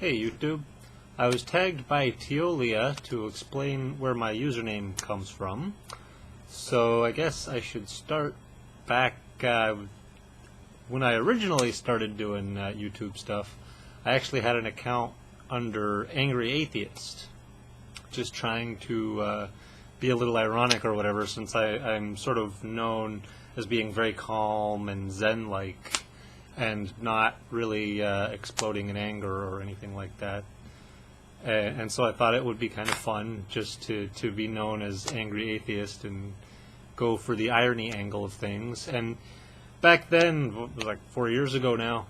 Hey YouTube, I was tagged by Tioliah to explain where my username comes from, so I guess I should start back when I originally started doing YouTube stuff. I actually had an account under Angry Atheist, just trying to be a little ironic or whatever, since I'm sort of known as being very calm and zen-like and not really exploding in anger or anything like that. And so I thought it would be kind of fun just to be known as Angry Atheist and go for the irony angle of things. And back then, like 4 years ago now,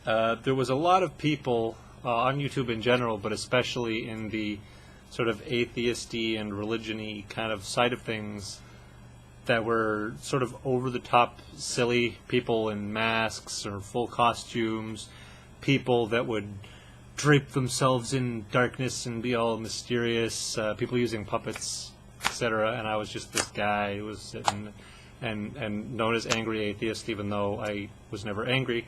there was a lot of people on YouTube in general, but especially in the sort of atheisty and religion-y kind of side of things, that were sort of over-the-top silly people in masks or full costumes, people that would drape themselves in darkness and be all mysterious, people using puppets, etc. And I was just this guy who was sitting and known as Angry Atheist, even though I was never angry.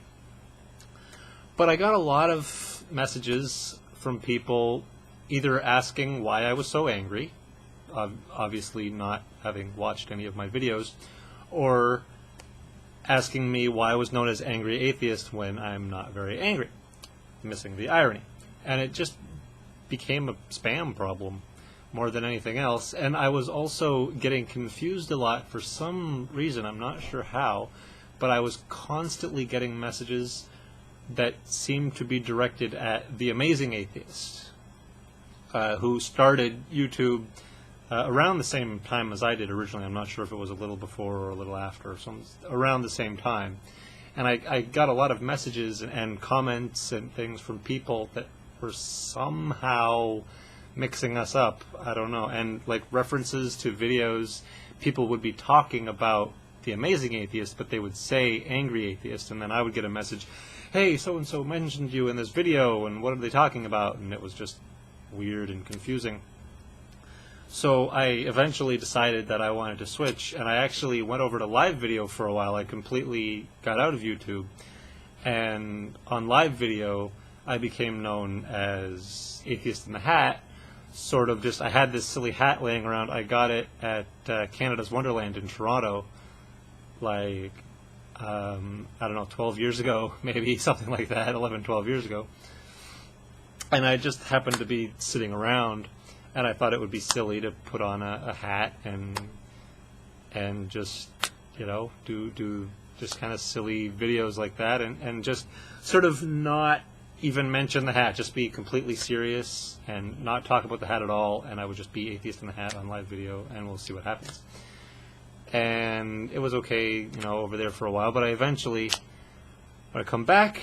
But I got a lot of messages from people either asking why I was so angry, obviously not having watched any of my videos, or asking me why I was known as Angry Atheist when I'm not very angry, missing the irony. And it just became a spam problem more than anything else. And I was also getting confused a lot for some reason, I'm not sure how, but I was constantly getting messages that seemed to be directed at the Amazing Atheist, who started YouTube around the same time as I did originally. I'm not sure if it was a little before or a little after, or around the same time. And I got a lot of messages and comments and things from people that were somehow mixing us up. I don't know. And like references to videos, people would be talking about the Amazing Atheist, but they would say Angry Atheist, and then I would get a message, hey, so-and-so mentioned you in this video, and what are they talking about? And it was just weird and confusing. So I eventually decided that I wanted to switch, and I actually went over to live video for a while. I completely got out of YouTube, and on live video I became known as Atheist in the Hat. Sort of just, I had this silly hat laying around. I got it at Canada's Wonderland in Toronto, like, I don't know, 12 years ago, maybe, something like that, 11, 12 years ago. And I just happened to be sitting around, and I thought it would be silly to put on a hat and just, you know, do just kind of silly videos like that, and just sort of not even mention the hat, just be completely serious and not talk about the hat at all, and I would just be Atheist in the Hat on live video, and we'll see what happens. And it was okay, you know, over there for a while, but I eventually, when I come back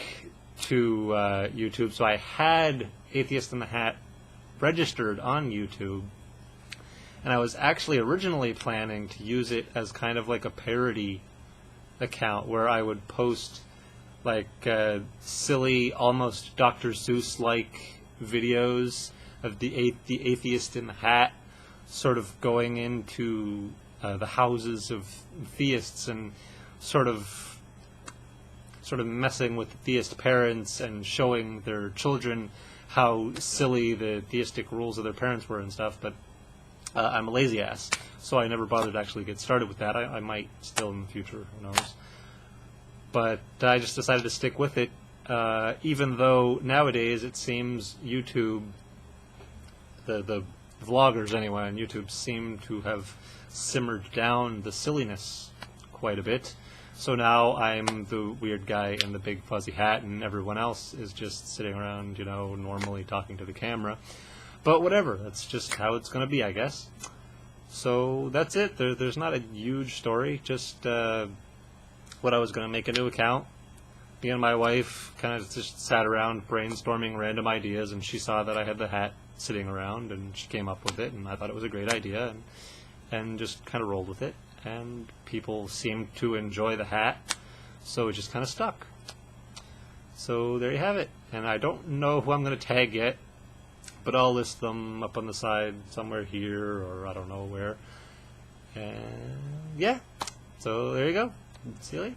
to YouTube, so I had Atheist in the Hat registered on YouTube, and I was actually originally planning to use it as kind of like a parody account where I would post like silly, almost Dr. Seuss-like videos of the Atheist in the Hat sort of going into the houses of theists and sort of messing with the theist parents and showing their children how silly the theistic rules of their parents were and stuff. But I'm a lazy ass, so I never bothered to actually get started with that. I might still in the future, who knows. But I just decided to stick with it, even though nowadays it seems YouTube, the vloggers anyway on YouTube, seem to have simmered down the silliness quite a bit. So now I'm the weird guy in the big fuzzy hat, and everyone else is just sitting around, you know, normally talking to the camera. But whatever, that's just how it's going to be, I guess. So that's it. There's not a huge story, just what I was going to make a new account. Me and my wife kind of just sat around brainstorming random ideas, and she saw that I had the hat sitting around, and she came up with it, and I thought it was a great idea, and just kind of rolled with it. And people seemed to enjoy the hat, so it just kind of stuck. So there you have it. And I don't know who I'm going to tag yet, but I'll list them up on the side somewhere here, or I don't know where. And yeah, so there you go. See you later.